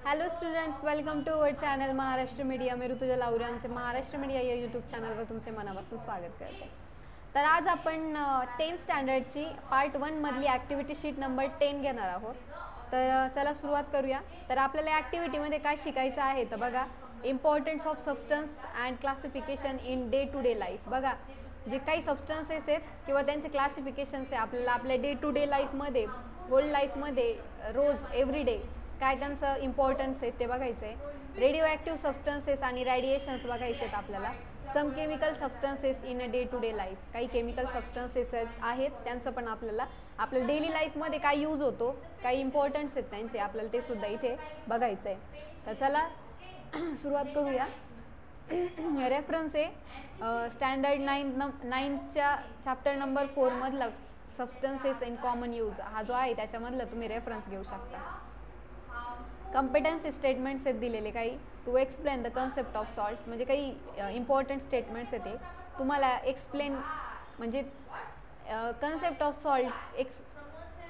Hello students, welcome to our channel Maharashtra media. मी ऋतुजा लावरे. आमचे Maharashtra media या यूट्यूब चॅनलवर तुमचे मनापासून स्वागत करते. तर आज आपण 10th स्टँडर्डची पार्ट 1 मधली ॲक्टिव्हिटी शीट नंबर 10 घेणार आहोत. तर चला सुरुवात करूया. तर आपल्याला ॲक्टिव्हिटीमध्ये काय शिकायचं आहे तर बघा, importance of substance and classification in day to day life. बघा, जे काही सबस्टन्सेस आहेत किंवा त्यांचे क्लासिफिकेशन्स आहे आपल्याला आपल्या डे टू डे लाईफमध्ये, वर्ल्ड लाईफमध्ये रोज एव्हरीडे काय त्यांचं इम्पॉर्टन्स आहे ते बघायचं आहे. रेडिओ ॲक्टिव्ह सबस्टन्सेस आणि रेडिएशन्स बघायचे आहेत आपल्याला. Some chemical substances in a day to day life. काही केमिकल सबस्टन्सेस आहेत त्यांचं पण आपल्याला आपल्या डेली लाईफमध्ये काय यूज होतो, काही इम्पॉर्टन्स आहेत त्यांचे, आपल्याला ते सुद्धा इथे बघायचं आहे. तर चला सुरुवात करूया. रेफरन्स आहे स्टँडर्ड 9च्या चॅप्टर नंबर 4 मधला सबस्टन्सेस इन कॉमन यूज हा जो आहे त्याच्यामधला तुम्ही रेफरन्स घेऊ शकता. कॉम्पिटन्सी स्टेटमेंट्स आहेत दिलेले काही. To explain the concept of salts, म्हणजे काही इम्पॉर्टंट स्टेटमेंट्स आहेत ते तुम्हाला एक्सप्लेन, म्हणजे कन्सेप्ट ऑफ सॉल्ट,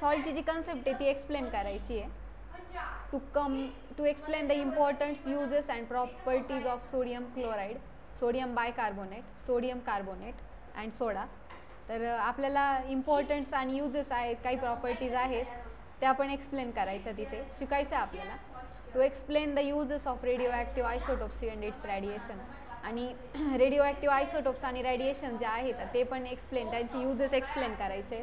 सॉल्टची जी कन्सेप्ट आहे ती एक्सप्लेन करायची आहे. To explain the importance uses and properties of sodium chloride, sodium bicarbonate, sodium carbonate and soda. तर आपल्याला इम्पॉर्टन्स आणि यूजेस आहेत, काही प्रॉपर्टीज आहेत त्या आपण एक्सप्लेन करायच्या, तिथे शिकायचं आहे आपल्याला. To explain the uses of radioactive isotopes and its radiation, आणि रेडिओ ॲक्टिव्ह आयसोटोप्स आणि रेडिएशन जे आहेत ते पण एक्सप्लेन, त्यांची यूजेस एक्सप्लेन करायचे.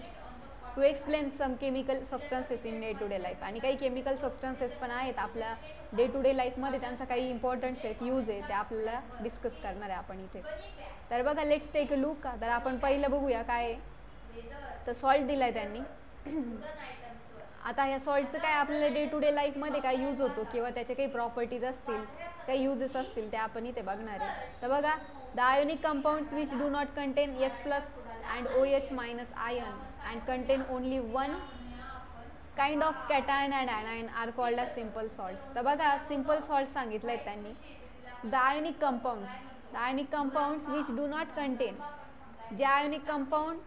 To explain some chemical substances in day to day life, आणि काही केमिकल सबस्टन्सेस पण आहेत आपल्या डे टू डे लाईफमध्ये, त्यांचा काही इम्पॉर्टन्स आहेत, यूज आहे, ते आपल्याला डिस्कस करणार आहे आपण इथे. तर बघा, लेट्स टेक अ लुक. तर आपण पहिलं बघूया काय तर सॉल्ट दिला आहे त्यांनी. आता ह्या सॉल्टचं काय आपल्याला डे टू डे लाईफमध्ये काय यूज होतो किंवा त्याचे काही प्रॉपर्टीज असतील, काही यूजेस असतील ते आपण इथे बघणार आहे. तर बघा, the ionic compounds which do not contain H+ and OH- ion and contain only one kind of cation and anion are called as simple salts. तर बघा, सिम्पल सॉल्ट सांगितलं आहे त्यांनी. The ionic compounds which do not contain, जे ionic compound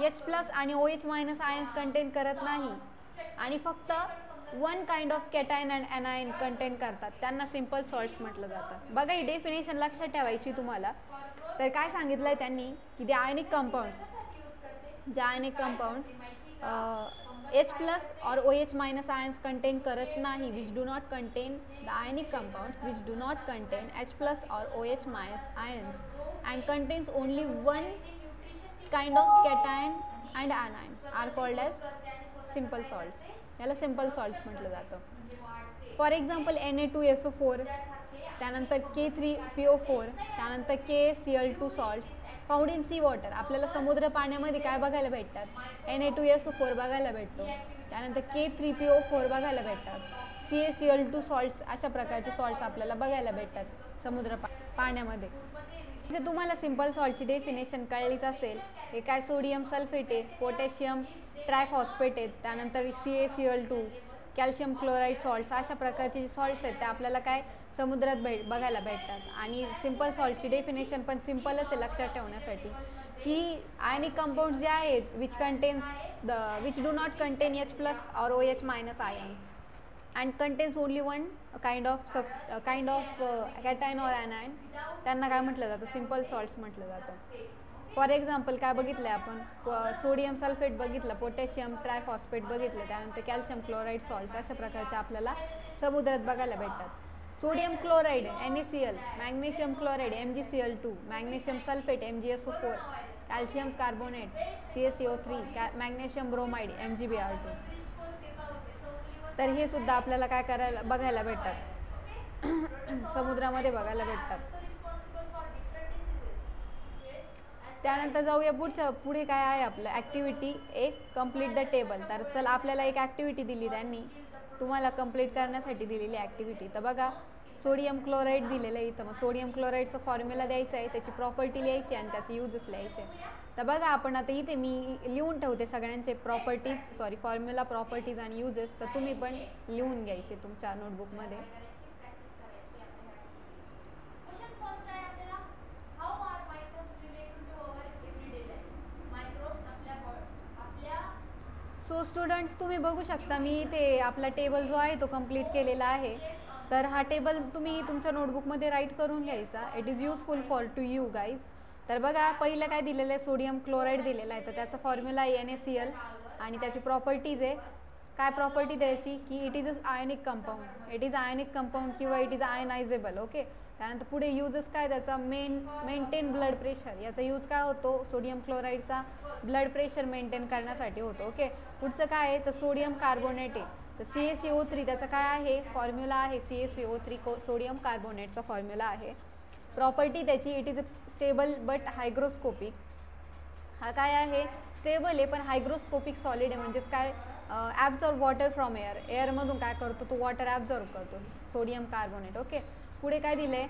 H+ आणि OH- ions contain करत नाही आणि फक्त one kind of cation and anion contain करतात, त्यांना सिम्पल सॉल्ट्स म्हटलं जातं. बघा, ही डेफिनेशन लक्षात ठेवायची तुम्हाला. तर काय सांगितलं आहे त्यांनी की जे आयोनिक कंपाऊंड्स H+ और OH- आयन्स कंटेन करत नाही, which do not contain the ionic compounds which do not contain H+ और OH- ions and contains only one kind of cation and anion are called as simple salts. याला simple salts म्हटलं जातं. For example Na2SO4, त्यानंतर K3PO4, त्यानंतर KCl2 salts found in sea water. आपल्याला समुद्र पाण्यामध्ये काय बघायला भेटतात, Na2SO4 बघायला भेटतो, त्यानंतर K3PO4 बघायला भेटतात, CaCl2 सॉल्ट्स, अशा प्रकारचे सॉल्ट्स आपल्याला बघायला भेटतात समुद्र पाण्यामध्ये. इथे तुम्हाला सिम्पल सॉल्टची डेफिनेशन कळलीच असेल. हे काय सोडियम सल्फेट आहे, पोटॅशियम ट्रायफॉस्फेट आहेत, त्यानंतर CaCl2, कॅल्शियम क्लोराईड सॉल्ट्स, अशा प्रकारचे जे सॉल्ट्स आहेत ते आपल्याला काय समुद्रात बघायला भेटतात. आणि सिम्पल सॉल्टची डेफिनेशन पण सिम्पलच आहे लक्षात ठेवण्यासाठी, की आयनिक कंपाऊंड जे आहेत which do not contain H+ और OH- ions and contains only one kind of cation और ॲनायन, त्यांना काय म्हटलं जातं, सिम्पल सॉल्ट्स म्हटलं जातं. फॉर एक्झाम्पल काय बघितलं आहे आपण, सोडियम सल्फेट बघितलं, पोटॅशियम ट्रायफॉस्फेट बघितलं, त्यानंतर कॅल्शियम क्लोराईड सॉल्ट्स, अशा प्रकारचे आपल्याला समुद्रात बघायला भेटतात. Sodium chloride NaCl, magnesium chloride MgCl2, magnesium sulphate MgSO4, calcium carbonate CaCO3, magnesium bromide MgBr2. तर हे सुद्धा आपल्याला काय बघायला भेटतात समुद्रामध्ये बघायला भेटतात. त्यानंतर जाऊया पुढे काय आहे आपलं ॲक्टिव्हिटी एक, कम्प्लीट द टेबल. तर चला, आपल्याला एक ॲक्टिव्हिटी दिली त्यांनी तुम्हाला कंप्लीट करण्यासाठी दिलेली ॲक्टिव्हिटी. तर बघा, सोडियम क्लोराईड दिलेलं आहे इथं. मग सोडियम क्लोराईडचा फॉर्म्युला द्यायचा आहे, त्याची प्रॉपर्टी लिहायची आणि त्याचे यूजेस लिहायचे. तर बघा, आपण आता इथे मी लिहून ठेवते सगळ्यांचे फॉर्म्युला, प्रॉपर्टीज आणि यूजेस. तर तुम्ही पण लिहून घ्यायचे तुमच्या नोटबुकमध्ये. सो स्टुडंट्स, तुम्ही बघू शकता मी इथे आपला टेबल जो आहे तो कंप्लीट केलेला आहे. तर हा टेबल तुम्ही तुमच्या नोटबुकमध्ये राईट करून घ्यायचा. It is useful for to you guys. तर बघा पहिलं काय दिलेलं आहे, सोडियम क्लोराईड दिलेला आहे. तर त्याचा फॉर्म्युला आहे NaCl आणि त्याची प्रॉपर्टीज आहे. काय प्रॉपर्टी द्यायची की it is a ionic compound, it is ionic compound किंवा इट इज आयनायझेबल. ओके. त्यानंतर पुढे यूजेस काय त्याचा, मेंटेन ब्लड प्रेशर. याचा यूज काय होतो, सोडियम क्लोराईडचा ब्लड प्रेशर मेंटेन करण्यासाठी होतो. ओके. पुढचं काय आहे तर सोडियम कार्बोनेट आहे. तर CaCO3 त्याचा काय आहे फॉर्म्युला आहे, CaCO3 सोडियम कार्बोनेटचा फॉर्म्युला आहे. प्रॉपर्टी त्याची it is a stable but hygroscopic. हा काय आहे, स्टेबल आहे पण हायग्रोस्कोपिक सॉलिड आहे. म्हणजेच काय, ॲब्झॉर्ब वॉटर फ्रॉम एअर, एअरमधून काय करतो तो वॉटर ॲब्झॉर्ब करतो सोडियम कार्बोनेट. ओके. पुढे काय दिलं आहे,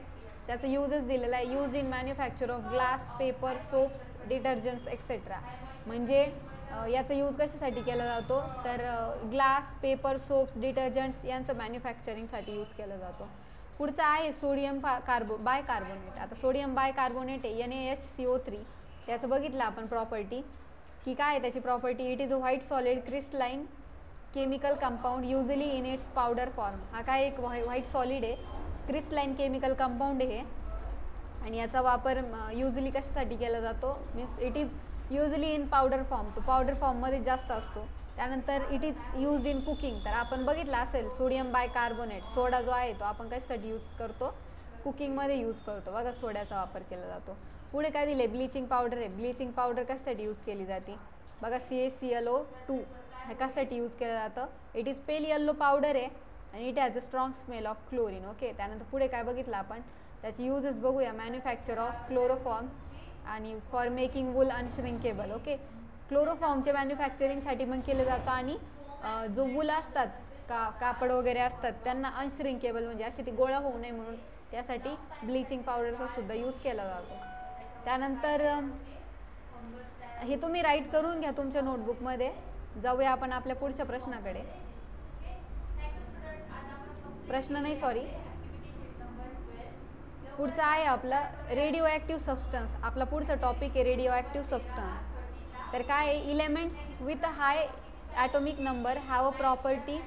त्याचं यूजेस दिलेला आहे. Used in manufacture of glass, paper, soaps, detergents etcetera. म्हणजे याचा यूज कशासाठी केला जातो तर ग्लास, पेपर, सोप्स, डिटर्जंट्स यांचं मॅन्युफॅक्चरिंगसाठी यूज केला जातो. पुढचं आहे सोडियम बायकार्बोनेट. आता सोडियम बायकार्बोनेट आहे NaHCO3. त्याचं बघितलं आपण प्रॉपर्टी की काय आहे त्याची property, it is a white solid crystalline chemical compound usually in its powder form. हा काय एक व्हाईट सॉलिड आहे, क्रिस्टलाइन केमिकल कंपाऊंड आहे आणि याचा वापर युजली कशासाठी केला जातो, means it is usually in powder form. तो पावडर फॉर्ममध्ये जास्त असतो. त्यानंतर it is used in cooking. तर आपण बघितलं असेल सोडियम बायकार्बोनेट, सोडा जो आहे तो आपण कशासाठी यूज करतो, कुकिंगमध्ये यूज करतो. बघा सोड्याचा वापर केला जातो. पुढे काय दिले, ब्लिचिंग पावडर आहे. ब्लिचिंग पावडर कशासाठी यूज केली जाते, बघा CaClO2 हे कशासाठी यूज केलं जातं, it is pail yellow powder आहे आणि it has a strong smell of chlorine. Okay. त्यानंतर पुढे काय बघितलं आपण, त्याचे यूजेस बघूया. मॅन्युफॅक्चर ऑफ क्लोरोफॉर्म आणि फॉर मेकिंग वूल अनश्रिंकेबल. ओके. क्लोरोफॉर्मच्या मॅन्युफॅक्चरिंगसाठी पण केलं जातं आणि जो वूल असतात कापड वगैरे असतात त्यांना अनश्रिंकेबल म्हणजे असे ते गोळा होऊ नये म्हणून त्यासाठी ब्लिचिंग पावडरचा सुद्धा यूज केला जातो. त्यानंतर हे तुम्ही राईट करून घ्या तुमच्या नोटबुकमध्ये. जाऊया आपण आपल्या पुढच्या प्रश्नाकडे. पुढचा आहे आपला रेडिओ ॲक्टिव्ह सबस्टन्स. आपला पुढचा टॉपिक आहे रेडिओ ॲक्टिव्ह सबस्टन्स. तर काय आहे, elements with a high atomic number have a property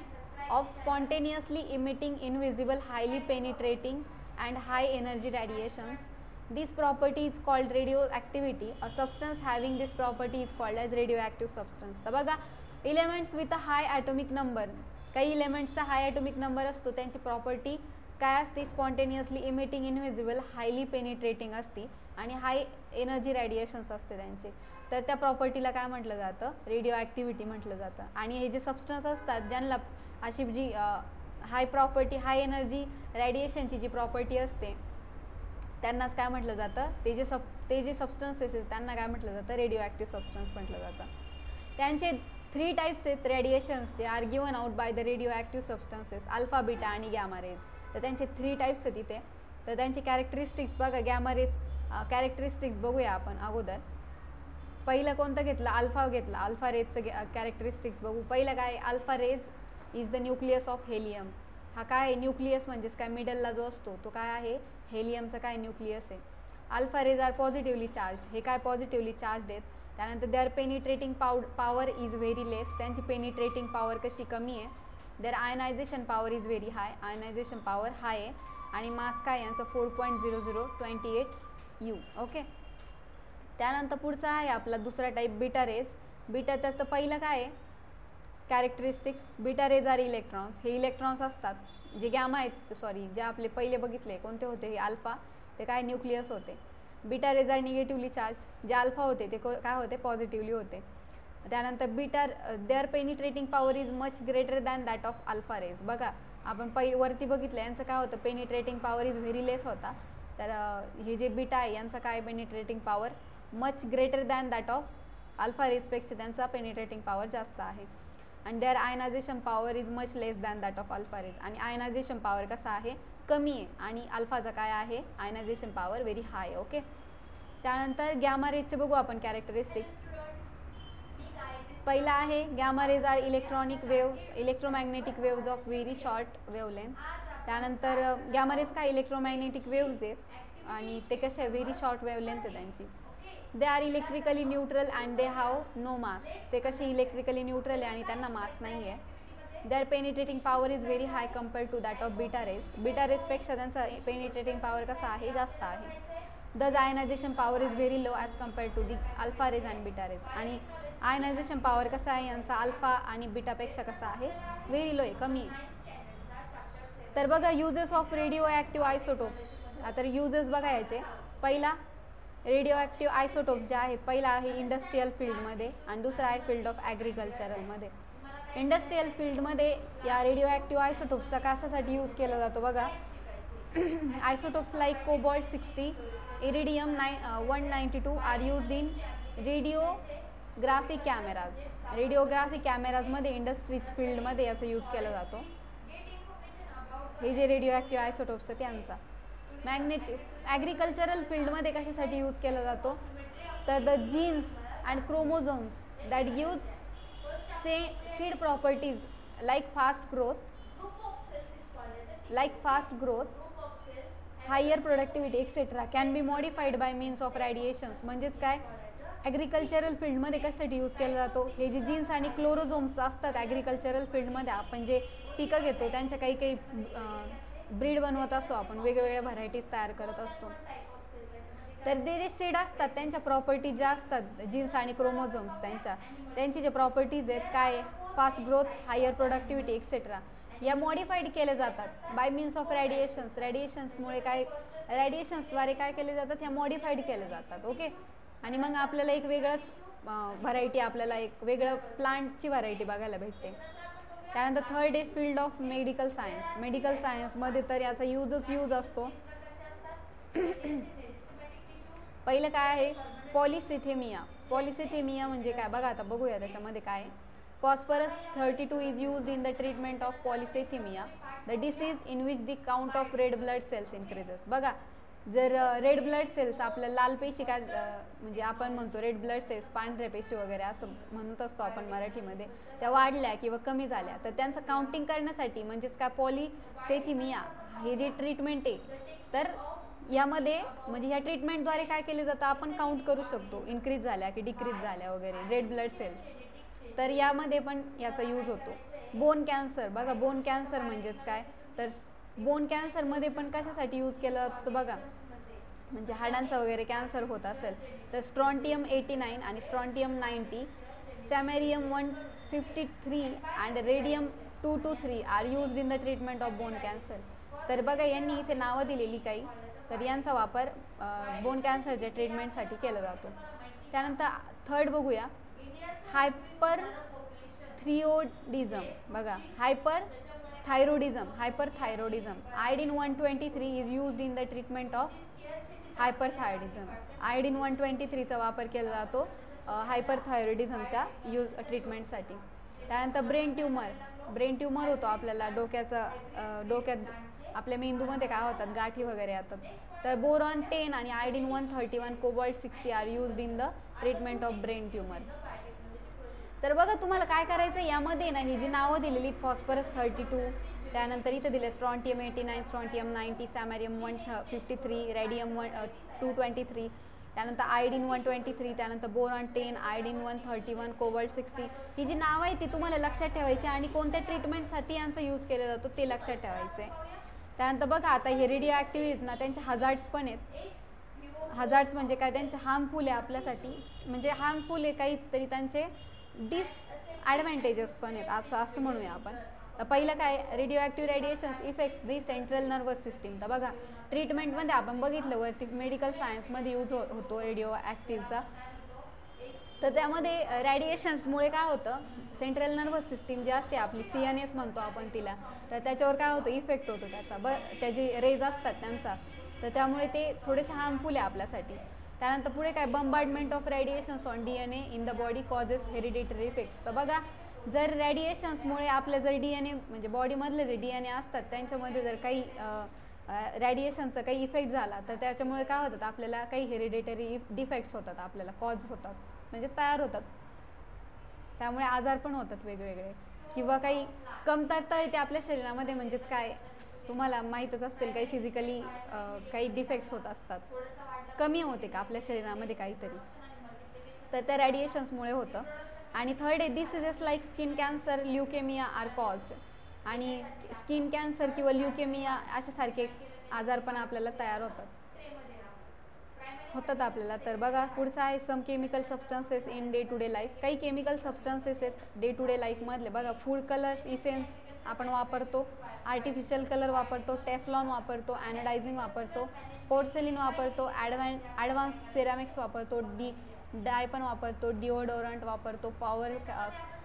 of spontaneously emitting invisible, highly penetrating and high energy radiation. This property is called radioactivity. A substance having this property is called as radioactive substance. तर बघा, elements with a high atomic number, काही एलिमेंट्सचा हाय atomic number असतो, त्यांची property काय असते, spontaneously emitting, invisible, highly penetrating असते आणि high energy रॅडिएशन्स असते त्यांचे. तर त्या प्रॉपर्टीला काय म्हटलं जातं, रेडिओ ॲक्टिव्हिटी म्हटलं जातं. आणि हे जे सबस्टन्स असतात ज्यांना अशी जी हाय प्रॉपर्टी, हाय एनर्जी रॅडिएशनची जी प्रॉपर्टी असते त्यांनाच काय म्हटलं जातं, ते जे सबस्टन्सेस आहेत त्यांना काय म्हटलं जातं, रेडिओ ॲक्टिव्ह सबस्टन्स म्हटलं जातं. त्यांचे 3 टाईप्स आहेत रेडिएशन्सचे, are given out by the radioactive substances, alpha, beta आणि गॅमा रेज. तर त्यांचे 3 टाईप्स आहेत इथे. तर त्यांची कॅरेक्टरिस्टिक्स बघा, गॅमा रेज कॅरेक्टरिस्टिक्स बघूया आपण अगोदर. पहिलं कोणतं घेतलं, अल्फा घेतला. अल्फा रेजचं कॅरेक्टरिस्टिक्स बघू. पहिलं काय, alpha rays is the nucleus of helium. हा काय आहे, न्यूक्लियस म्हणजेच काय, मिडलला जो असतो तो काय आहे, हेलियमचा काय न्यूक्लियस आहे. Alpha rays are positively charge, हे काय पॉझिटिव्हली चार्ज आहेत. त्यानंतर their penetrating power is very less, त्यांची पेनिट्रेटिंग पॉवर कशी कमी आहे. Their ionization power is very high, ionization power high आहे. आणि मास काय यांचं 4.0028 U. ओके. त्यानंतर पुढचा आहे आपला दुसरा टाईप, बीटा रेज. बीटा त्याचं पहिलं काय आहे characteristics, beta rays are electrons, हे इलेक्ट्रॉन्स असतात. जे गॅमा आहेत, सॉरी जे आपले पहिले बघितले कोणते होते, हे अल्फा, ते काय न्यूक्लियस होते. Beta rays are negatively charge, जे अल्फा होते ते काय होते, पॉझिटिव्हली होते. त्यानंतर beta their penetrating power is much greater than that of alpha rays. बघा आपण वरती बघितलं यांचं काय होतं, penetrating power is very less होता. तर हे जे बीटा आहे यांचं काय, penetrating power much greater than that of alpha रेजपेक्षा त्यांचा पेनिट्रेटिंग पॉवर जास्त आहे. आणि their ionization power is much less than that of alpha rays, आणि आयनायझेशन पॉवर कसा आहे, कमी आहे. आणि अल्फाचा काय आहे, ionization power very high. Okay. त्यानंतर गॅमा रेजचे बघू आपण कॅरेक्टरिस्टिक्स. पहिला आहे gamma rays are electromagnetic waves of very short wavelength. त्यानंतर गॅमा रेज काय, इलेक्ट्रोमॅग्नेटिक वेव्ज आहेत आणि ते कसे आहे, व्हेरी शॉर्ट वेवलेंथ आहे त्यांची. They are electrically neutral and they have no mass, ते कसे इलेक्ट्रिकली न्यूट्रल आहे आणि त्यांना मास नाही आहे. Their penetrating power is very high compared to that of beta rays. Beta रेजपेक्षा त्यांचा पेनिट्रेटिंग पॉवर कसा आहे, जास्त आहे. Their ionization power is very low as compared to the alpha rays and beta rays. आणि ionization power कसा आहे यांचा अल्फा आणि बीटापेक्षा कसा आहे, व्हेरी लो आहे, कमी आहे. तर बघा uses of radioactive isotopes. आता युजेस बघा याचे. पहिला रेडिओ ॲक्टिव्ह आयसोटोप्स जे आहेत, पहिला आहे इंडस्ट्रियल फील्डमध्ये आणि दुसरा आहे फील्ड ऑफ ॲग्रिकल्चरलमध्ये. इंडस्ट्रियल फील्डमध्ये या रेडिओ ॲक्टिव्ह आयसोटोप्सचा कशासाठी यूज केला जातो बघा. Isotopes like cobalt 60, iridium 192 are used in radiographic cameras. Radiographic कॅमेराजमध्ये इंडस्ट्रीज फील्डमध्ये याचा यूज केला जातो. हे जे रेडिओ ॲक्टिव्ह आयसोटोप्स आहे त्यांचा. ॲग्रिकल्चरल फील्डमध्ये कशासाठी यूज केला जातो, तर the genes and chromosomes that gives seed properties like fast growth, higher productivity etcetera can be modified by means of radiations. म्हणजेच काय, ॲग्रिकल्चरल फील्डमध्ये कशासाठी यूज केला जातो, हे जे जीन्स आणि क्लोरोझोम्स असतात ॲग्रिकल्चरल फील्डमध्ये, आपण जे पिकं घेतो त्यांच्या काही काही ब्रीड बनवत असतो आपण, वेगवेगळ्या व्हरायटीज तयार करत असतो. तर ते जे सीड असतात त्यांच्या प्रॉपर्टीज ज्या असतात, जीन्स आणि क्रोमोझोम्स त्यांची जे प्रॉपर्टीज आहेत, काय, fast growth, higher productivity etcetera, या मॉडिफाईड केले जातात बाय मीन्स ऑफ रेडिएशन्स. रेडिएशन्समुळे काय, रेडिएशन्सद्वारे काय केले जातात, ह्या मॉडिफाईड केले जातात. ओके. आणि मग आपल्याला एक वेगळंच व्हरायटी, आपल्याला एक वेगळं प्लांटची व्हरायटी बघायला भेटते. त्यानंतर थर्ड आहे field of medical science. Medical सायन्समध्ये तर याचा यूज असतो. पहिलं काय आहे, पॉलिसिथेमिया. पॉलिसिथेमिया म्हणजे काय बघा, आता बघूया त्याच्यामध्ये काय आहे. Phosphorus 32 is used in the treatment of polycythaemia, the disease in which the count of red blood cells increases. बघा, जर रेड ब्लड सेल्स, आपल्या लाल पेशी काय म्हणजे आपण म्हणतो रेड ब्लड सेल्स, पांढऱ्या पेशी वगैरे असं म्हणत असतो आपण मराठीमध्ये, त्या वाढल्या किंवा कमी झाल्या, तर त्यांचं काउंटिंग करण्यासाठी म्हणजेच काय, पॉलिसेथिमिया हे जे ट्रीटमेंट आहे, तर यामध्ये म्हणजे ह्या ट्रीटमेंटद्वारे काय केले जातं, आपण काउंट करू शकतो इन्क्रीज झाल्या की डिक्रीज झाल्या वगैरे रेड ब्लड सेल्स. तर यामध्ये पण याचा यूज होतो. Bone cancer. बघा, बोन कॅन्सर म्हणजेच काय, तर बोन कॅन्सरमध्ये पण कशासाठी यूज केला जातो बघा, म्हणजे हाडांचा वगैरे कॅन्सर होत असेल तर स्ट्रॉन्टियम 89 आणि strontium 90, samarium 153 and radium 223 are used in the treatment of bone cancer. तर बघा, यांनी इथे नावं दिलेली काही, तर यांचा वापर बोन कॅन्सरच्या ट्रीटमेंटसाठी केला जातो. त्यानंतर थर्ड बघूया, हायपरथायरॉइडिझम. बघा, hyperthyroidism. Iodine 123 is used in the treatment of hyperthyroidism. Iodine 123चा वापर केला जातो हायपरथायरॉइडिझमच्या ट्रीटमेंटसाठी. त्यानंतर ब्रेन ट्यूमर होतो आपल्याला डोक्यात आपल्या मेंदूमध्ये काय होतात, गाठी वगैरे येतात. तर बोरॉन 10 आणि iodine 131, cobalt 60 are used in the treatment of brain tumour. तर बघा, तुम्हाला काय करायचं, यामध्ये ना ही जी नावं दिलेली, फॉस्फरस 32, त्यानंतर इथं दिले स्ट्रॉन्टियम 89, स्ट्रॉन्टियम 90, सॅमेरियम 153, रेडियम 223, त्यानंतर आयोडीन 123, त्यानंतर बोरॉन 10, आयोडीन 131, कोबाल्ट 60. ही जी नावं आहे ती तुम्हाला लक्षात ठेवायची आणि कोणत्या ट्रीटमेंटसाठी यांचा यूज केला जातो ते लक्षात ठेवायचं आहे. त्यानंतर बघा, आता हे रेडिओ ॲक्टिव्ह आहेत ना, त्यांचे हजार्ड्स पण आहेत. हजार्ड्स म्हणजे काय, त्यांचे हार्मफुल आहे आपल्यासाठी, म्हणजे हार्मफुल आहे काहीतरी, त्यांचे डिसॲडव्हान्टेजेस पण आहेत असं म्हणूया आपण. तर पहिलं काय, radio active radiations effects the central nervous system. तर बघा, ट्रीटमेंटमध्ये आपण बघितलं वरती मेडिकल सायन्समध्ये यूज होतो रेडिओ ॲक्टिव्हचा. तर त्यामध्ये रेडिएशन्समुळे काय होतं, सेंट्रल नर्वस सिस्टीम जी असते आपली, CNS म्हणतो आपण तिला, तर त्याच्यावर काय होतं, इफेक्ट होतो त्याचा. त्याचे रेज असतात त्यांचा, तर त्यामुळे ते थोडेसे हार्मफुल आहे आपल्यासाठी. त्यानंतर पुढे काय, bombardment of radiations on DNA in the body causes hereditary effects. तर बघा, जर रेडिएशन्समुळे आपलं जर DNA म्हणजे बॉडीमधले जे DNA असतात त्यांच्यामध्ये जर काही रेडिएशनचा काही इफेक्ट झाला, तर त्याच्यामुळे काय होतात, आपल्याला काही हेरिडिटरी डिफेक्ट्स होतात, आपल्याला कॉज होतात, म्हणजे तयार होतात. त्यामुळे आजार पण होतात वेगवेगळे, किंवा काही कमतरता येते आपल्या शरीरामध्ये, म्हणजेच काय, तुम्हाला माहीतच असतील काही फिजिकली काही डिफेक्ट्स होत असतात, कमी होते का आपल्या शरीरामध्ये काहीतरी, तर त्या रेडिएशन्समुळे होतं. आणि थर्ड आहे diseases like skin cancer, leukaemia are caused. आणि स्किन कॅन्सर किंवा ल्युकेमिया अशासारखे आजार पण आपल्याला तयार होतात आपल्याला. तर बघा पुढचा आहे some chemical substances in day to day life. काही केमिकल सबस्टन्सेस आहेत डे टू डे लाईफमधले. बघा फूड कलर्स, इसेन्स आपण वापरतो, आर्टिफिशियल कलर वापरतो, टेफ्लॉन वापरतो, ॲनोडायझिंग वापरतो, पोर्सेलिन वापरतो, ॲडव्हान्स सिरॅमिक्स वापरतो, डाय पण वापरतो, डिओडोरंट वापरतो,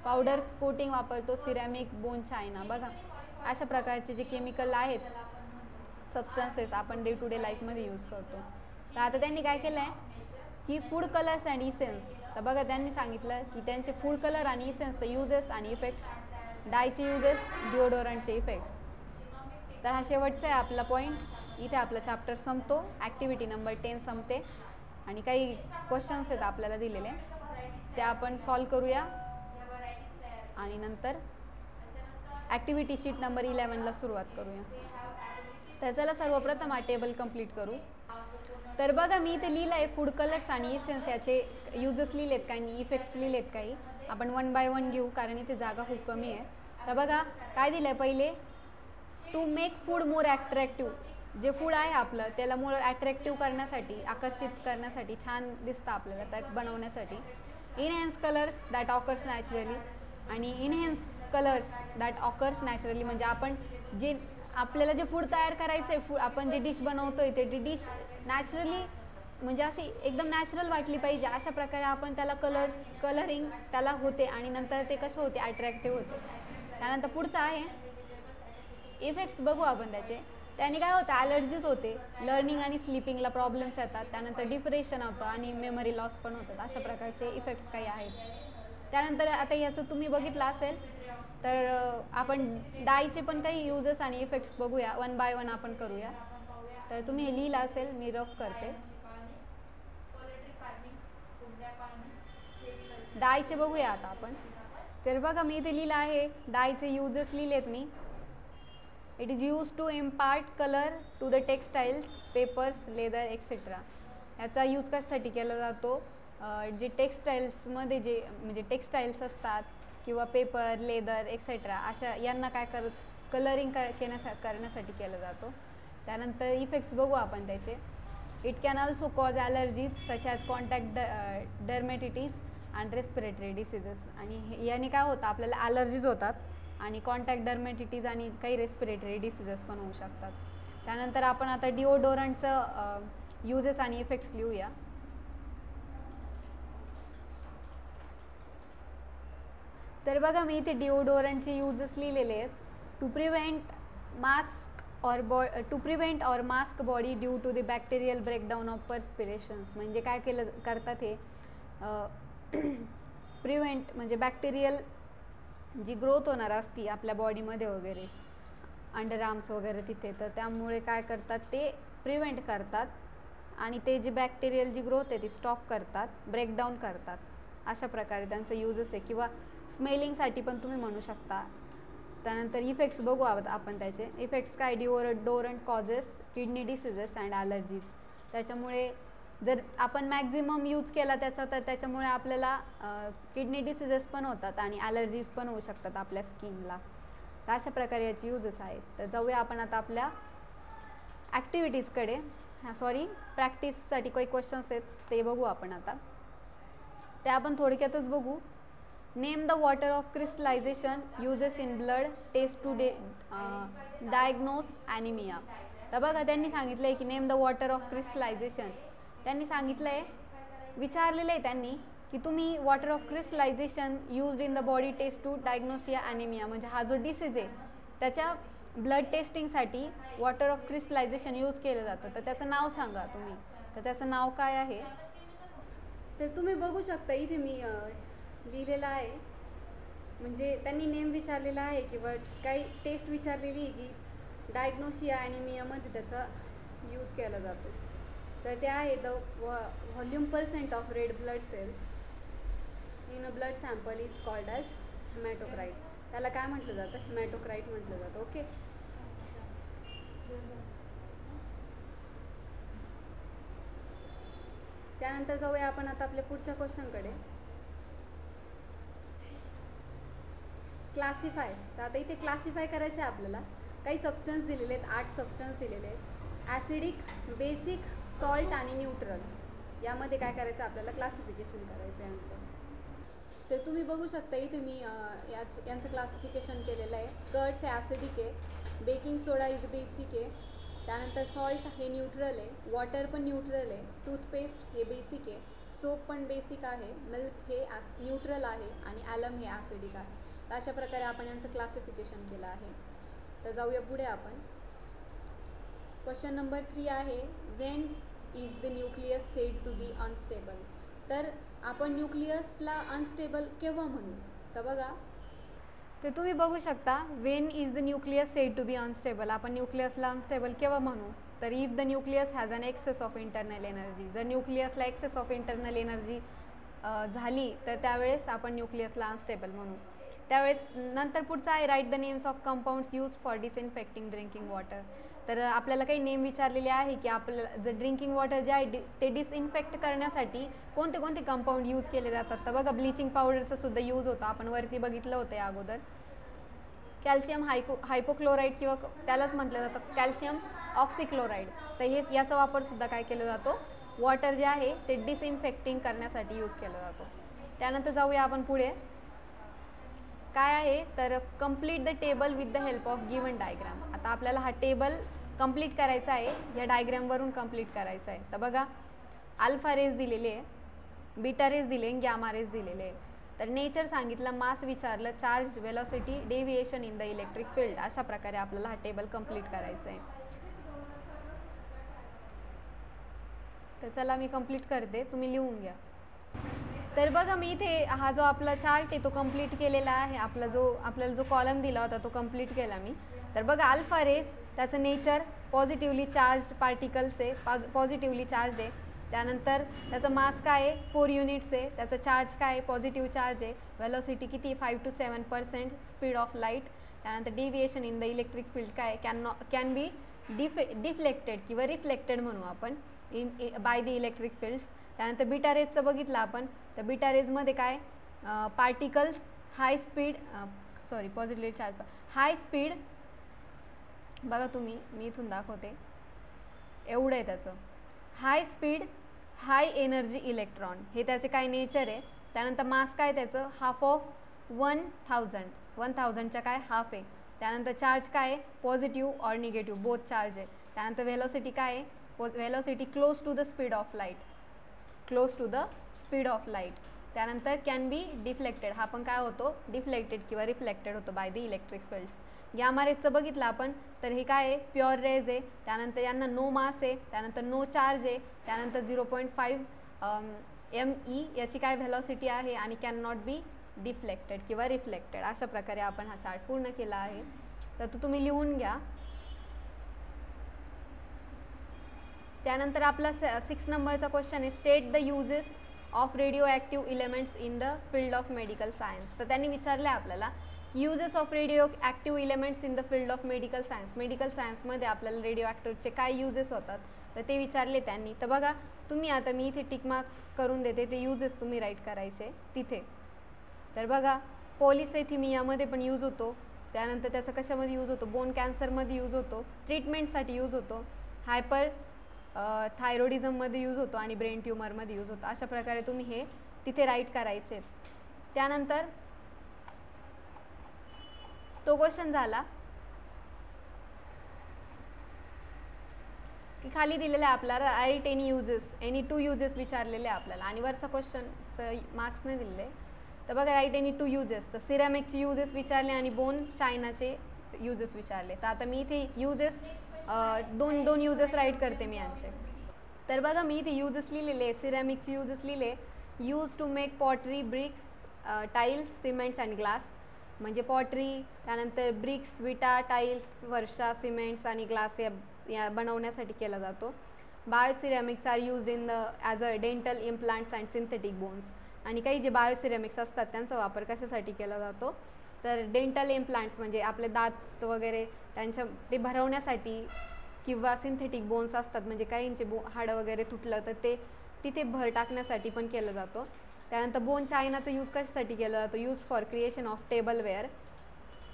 पावडर कोटिंग वापरतो, सिरॅमिक, बोन चायना. बघा अशा प्रकारचे जे केमिकल आहेत सबस्टन्सेस आपण डे टू डे लाईफमध्ये यूज करतो. तर आता त्यांनी काय केलं आहे की फूड कलर्स अँड इसेन्स. तर बघा त्यांनी सांगितलं की त्यांचे फूड कलर आणि इसेन्सचे युजेस आणि इफेक्ट्स, डायचे युजेस, डिओडोरंटचे इफेक्ट्स. तर हा शेवटचा आहे आपला पॉईंट. इथे आपला चॅप्टर संपतो, ॲक्टिव्हिटी नंबर 10 संपते आणि काही क्वेश्चन्स आहेत आपल्याला दिलेले ते आपण सॉल्व करूया आणि नंतर ॲक्टिव्हिटी शीट नंबर 11ला सुरुवात करूया. तर चला सर्वप्रथम हा टेबल कंप्लीट करू. तर बघा मी इथे लिहिलं आहे फूड कलर्स आणि इसेन्स याचे युजेस लिहिलेत, काही इफेक्ट्स लिहिलेत, काही आपण 1 बाय 1 घेऊ कारण इथे जागा खूप कमी आहे. तर बघा काय दिलं आहे पहिले, to make food more attractive. जे फूड आहे आपलं त्याला मोर ॲट्रॅक्टिव्ह करण्यासाठी, आकर्षित करण्यासाठी, छान दिसतं आपल्याला त्या बनवण्यासाठी. Enhance colours that occurs naturally. आणि enhance colours that occurs naturally म्हणजे आपण जे आपल्याला जे फूड तयार करायचं आहे, आपण जे डिश बनवतोय ते डिश नॅचरली म्हणजे अशी एकदम नॅचरल वाटली पाहिजे अशा प्रकारे आपण त्याला कलरिंग त्याला होते आणि नंतर ते कसं होते ॲट्रॅक्टिव्ह होते. त्यानंतर पुढचं आहे इफेक्ट्स बघू आपण त्याचे. त्याने काय होतं, ॲलर्जीज होते, लर्निंग आणि स्लीपिंगला प्रॉब्लेम्स येतात, त्यानंतर डिप्रेशन होतं आणि मेमरी लॉस पण होतात. अशा प्रकारचे इफेक्ट्स काही आहेत. त्यानंतर आता ह्याचं तुम्ही बघितलं असेल तर आपण डायचे पण काही युजेस आणि इफेक्ट्स बघूया, 1 बाय 1 आपण करूया. तर तुम्ही हे लिहिलं असेल, मी रफ करते. डायचे बघूया आता आपण. तर बघा मी इथे लिहिलं आहे डायचे युजेस लिहिलेत मी. It is use to impart colour to the textiles, papers, leather etcetera. याचा यूज कशासाठी केला जातो, जे टेक्स्टाईल्समध्ये जे म्हणजे टेक्स्टाईल्स असतात किंवा पेपर, लेदर एक्सेट्रा अशा यांना काय कलरिंग करण्यासाठी केला जातो. त्यानंतर इफेक्ट्स बघू आपण त्याचे. It can also cause allergies such as contact dermatitis and respiratory diseases. आणि याने काय होतं आपल्याला ॲलर्जीज होतात आणि कॉन्टॅक्ट डर्मेटिटीज आणि काही रेस्पिरेटरी डिसीजेस पण होऊ शकतात. त्यानंतर आपण आता डिओडोरंटचं युजेस आणि इफेक्ट्स लिहूया. तर बघा मी इथे डिओडोरंटचे युजेस लिहिलेले आहेत. To prevent mask body due to the bacterial breakdown of perspirations. म्हणजे काय करतात हे प्रिव्हेंट म्हणजे बॅक्टेरियल जी ग्रोथ होणार असती आपल्या बॉडीमध्ये वगैरे, अंडर आर्म्स वगैरे तिथे, तर त्यामुळे काय करतात ते प्रिव्हेंट करतात आणि ते जी बॅक्टेरियल जी ग्रोथ आहे ती स्टॉप करतात, ब्रेकडाऊन करतात. अशा प्रकारे त्यांचं युजेस आहे. किंवा स्मेलिंगसाठी पण तुम्ही म्हणू शकता. त्यानंतर इफेक्ट्स बघू आपण त्याचे. इफेक्ट्स काय, deodorant causes kidney diseases and allergies. त्याच्यामुळे जर आपण मॅक्झिमम यूज केला त्याचा तर त्याच्यामुळे आपल्याला किडनी डिसीजेस पण होतात आणि ॲलर्जीज पण होऊ शकतात आपल्या स्किनला. तर अशा प्रकारे याचे युजेस आहेत. तर जाऊया आपण आता आपल्या ॲक्टिव्हिटीजकडे. प्रॅक्टिससाठी काही क्वेश्चन्स आहेत ते बघू आपण आता. ते आपण थोडक्यातच बघू. Name the water of crystallization, uses in blood, test to diagnose anaemia. तर बघा त्यांनी सांगितलं आहे की name the water of crystallization. त्यांनी सांगितलं आहे, विचारलेलं आहे त्यांनी की तुम्ही water of crystallization used in the body test to diagnose anaemia म्हणजे हा जो डिसीज आहे त्याच्या ब्लड टेस्टिंगसाठी वॉटर ऑफ क्रिस्टलायझेशन यूज केलं जातं. तर त्याचं नाव सांगा तुम्ही. तर त्याचं नाव काय आहे ते तुम्ही बघू शकता. इथे मी लिहिलेलं आहे. म्हणजे त्यांनी नेम विचारलेला आहे किंवा काही टेस्ट विचारलेली आहे की डायग्नोसिया ॲनिमियामध्ये त्याचा यूज केला जातो. तर ते आहे the volume percent of red blood cells in a blood sample is called as haematocrit. त्याला काय म्हटलं जातं, हेमॅटोक्राईट म्हटलं जातं. ओके. त्यानंतर जाऊया आपण आता आपल्या पुढच्या क्वेश्चनकडे. क्लासिफाय. तर आता इथे क्लासिफाय करायचं आहे आपल्याला. काही सबस्टन्स दिलेले आहेत, 8 सबस्टन्स दिलेले आहेत. ॲसिडिक, बेसिक, सॉल्ट आणि न्यूट्रल. यामध्ये काय करायचं आपल्याला क्लासिफिकेशन करायचं आहे यांचं. तर तुम्ही बघू शकता इथे मी यांचं क्लासिफिकेशन केलेलं आहे. कर्ड्स हे ॲसिडिक आहे, बेकिंग सोडा इज बेसिक आहे, त्यानंतर सॉल्ट हे न्यूट्रल आहे, वॉटर पण न्यूट्रल आहे, टूथपेस्ट हे बेसिक आहे, सोप पण बेसिक आहे, मिल्क हे न्यूट्रल आहे आणि ॲलम हे ॲसिडिक आहे. तर अशा प्रकारे आपण यांचं क्लासिफिकेशन केलं आहे. तर जाऊया पुढे आपण. क्वेश्चन नंबर 3 आहे, when is the nucleus said to be unstable. तर आपण न्यूक्लियसला अनस्टेबल केव्हा म्हणू? तर बघा, तर तुम्ही बघू शकता, when is the nucleus said to be unstable. आपण न्यूक्लियसला अनस्टेबल केव्हा म्हणू? तर if the nucleus has an excess of internal energy. जर न्यूक्लियसला एक्सेस ऑफ इंटरनल एनर्जी झाली तर त्यावेळेस आपण न्यूक्लियसला अनस्टेबल म्हणू. त्यावेळेस नंतर पुढचा आहे, write the names of compounds use for disinfecting drinking water. तर आपल्याला काही नेम विचारलेले आहे की आपल्याला जर ड्रिंकिंग वॉटर जे आहे ते डिसइन्फेक्ट करण्यासाठी कोणते कोणते कंपाऊंड यूज केले जातात. तर बघा, ब्लिचिंग पावडरचं सुद्धा यूज होतं, आपण वरती बघितलं होतं या अगोदर. कॅल्शियम हायपोक्लोराईड किंवा त्यालाच म्हटलं जातं कॅल्शियम ऑक्सिक्लोराईड. तर हे याचा वापरसुद्धा काय केला जातो, वॉटर जे आहे ते डिसइन्फेक्टिंग करण्यासाठी यूज केला जातो. त्यानंतर जाऊया आपण पुढे. काय आहे तर complete the table with the help of given diagram. आता आपल्याला हा टेबल कंप्लीट करायचा आहे, या डायग्रामवरून कंप्लीट करायचा आहे. तर बघा, अल्फा रेज दिलेले आहे, बीटा रेज दिले, गॅमा रेज दिलेले आहे. तर नेचर सांगितलं, मास विचारलं, charge, velocity, deviation in the electric field. अशा प्रकारे आपल्याला हा टेबल कंप्लीट करायचा आहे. तर चला मी कंप्लीट करते, तुम्ही लिहून घ्या. तर बघा, मी इथे हा जो आपला चार्ट आहे तो कंप्लीट केलेला आहे. आपल्याला जो कॉलम दिला होता तो कंप्लीट केला मी. तर बघा, अल्फा रेज त्याचं नेचर पॉझिटिव्हली चार्ज पार्टिकल्स आहे, पॉझिटिव्हली चार्ज आहे. त्यानंतर त्याचं मास काय आहे, 4 युनिट्स आहे. त्याचं चार्ज काय आहे, पॉझिटिव्ह चार्ज आहे. वेलॉसिटी किती, 5 to 7%, स्पीड ऑफ लाईट. त्यानंतर deviation in the electric field काय, कॅन बी डिफ्लेक्टेड किंवा रिफ्लेक्टेड म्हणू आपण बाय द इलेक्ट्रिक फील्ड्स. त्यानंतर बीटा रेजचं बघितलं आपण. तर बीटा रेजमध्ये काय, particles high speed, positively charge, high speed. बघा तुम्ही, मी इथून दाखवते, एवढं आहे त्याचं. High speed, high energy electron, हे त्याचे काय नेचर आहे. त्यानंतर मास काय त्याचं, हाफ ऑफ 1000च्या काय हाफ आहे. त्यानंतर चार्ज काय आहे, positive or negative both charge आहे. त्यानंतर वेलॉसिटी काय आहे, velocity close to the speed of light, close to the speed of light. त्यानंतर कॅन बी डिफ्लेक्टेड, हा पण काय होतो, डिफ्लेक्टेड किंवा रिफ्लेक्टेड होतो by the electric fields. Gamma रेजचं बघितलं आपण, तर हे काय आहे, प्युअर रेज आहे. त्यानंतर यांना नो मास आहे, त्यानंतर नो चार्ज आहे, त्यानंतर 0.5 ME याची काय व्हेलॉसिटी आहे आणि कॅन नॉट बी डिफ्लेक्टेड किंवा रिफ्लेक्टेड. अशा प्रकारे आपण हा चार्ट पूर्ण केला आहे. तर तो तुम्ही लिहून घ्या. त्यानंतर आपला 6 नंबरचा क्वेश्चन आहे, state the uses of radio active elements in the field of medical science. तर त्यांनी विचारलं आहे आपल्याला uses of radio active elements in the field of medical science. Medical सायन्समध्ये आपल्याला रेडिओ ॲक्टिव्हचे काय युजेस होतात तर ते विचारले त्यांनी. तर बघा तुम्ही, आता मी इथे टिक मार्क करून देते, ते युजेस तुम्ही राईट करायचे तिथे. तर बघा, पॉलिसेथिमियामध्ये पण यूज होतो. त्यानंतर त्याचा कशामध्ये यूज होतो, बोन कॅन्सरमध्ये यूज होतो, ट्रीटमेंटसाठी यूज होतो, हायपर थायरॉइडिझममध्ये यूज होतो आणि ब्रेन ट्यूमरमध्ये यूज होतो. अशा प्रकारे तुम्ही हे तिथे राईट करायचे. त्यानंतर तो क्वेश्चन झाला की खाली दिलेलं आहे आपल्याला, write any uses, any 2 uses विचारलेले आहे आपल्याला आणि वरचा क्वेश्चनचं मार्क्स नाही दिलेले. तर बघा, राईट एनी 2 युजेस, तर सिरॅमिकचे युजेस विचारले आणि बोन चायनाचे युजेस विचारले. तर आता मी इथे युजेस दोन युजेस राईट करते मी यांचे. तर बघा, मी इथे युजेस लिहिलेले, सिरॅमिकचे युजेस लिहिले, use to make pottery, bricks, tiles, cements and glass. म्हणजे पॉटरी, त्यानंतर ब्रिक्स, विटा, टाईल्स, फरशा, सिमेंट्स आणि ग्लास या बनवण्यासाठी केला जातो. Bioceramics are used in the as a dental implants and synthetic bones. आणि काही जे बायोसिरॅमिक्स असतात त्यांचा वापर कशासाठी केला जातो तर डेंटल इम्प्लांट्स म्हणजे आपले दात वगैरे ते भरवण्यासाठी, किंवा सिंथेटिक बोन्स असतात म्हणजे काहींचे हाडं वगैरे तुटलं तर ते तिथे भर टाकण्यासाठी पण केला जातो. त्यानंतर बोन चायनाचा यूज कशासाठी केला जातो, use for creation of tableware.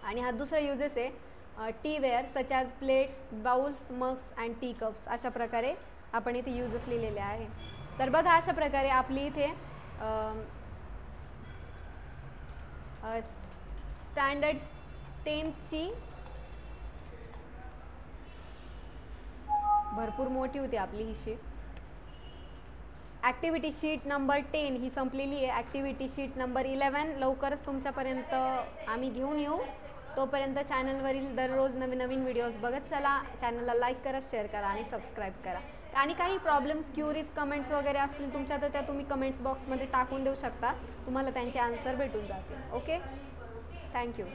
आणि हा दुसरा युजेस आहे teaware such as plates, bowls, mugs and tea cups. अशा प्रकारे आपण इथे युजेस लिहिलेले आहे. तर बघा अशा प्रकारे आपली इथे स्टँडर्ड 10ची भरपूर मोठी होती आपली ही शीट. ॲक्टिव्हिटी शीट नंबर 10 ही संपलेली आहे. ॲक्टिव्हिटी शीट नंबर 11 लवकरच तुमच्यापर्यंत आम्ही घेऊन येऊ. तोपर्यंत चॅनलवरील दररोज नवीन नवीन व्हिडिओज बघत चला. चॅनलला लाईक करा, शेअर करा आणि सबस्क्राईब करा. आणि काही प्रॉब्लेम्स, क्युरीज, कमेंट्स वगैरे असतील तुमच्या तर त्या तुम्ही कमेंट्स बॉक्समध्ये टाकून देऊ शकता. तुम्हाला त्यांचे आन्सर भेटून जातील. Okay, thank you.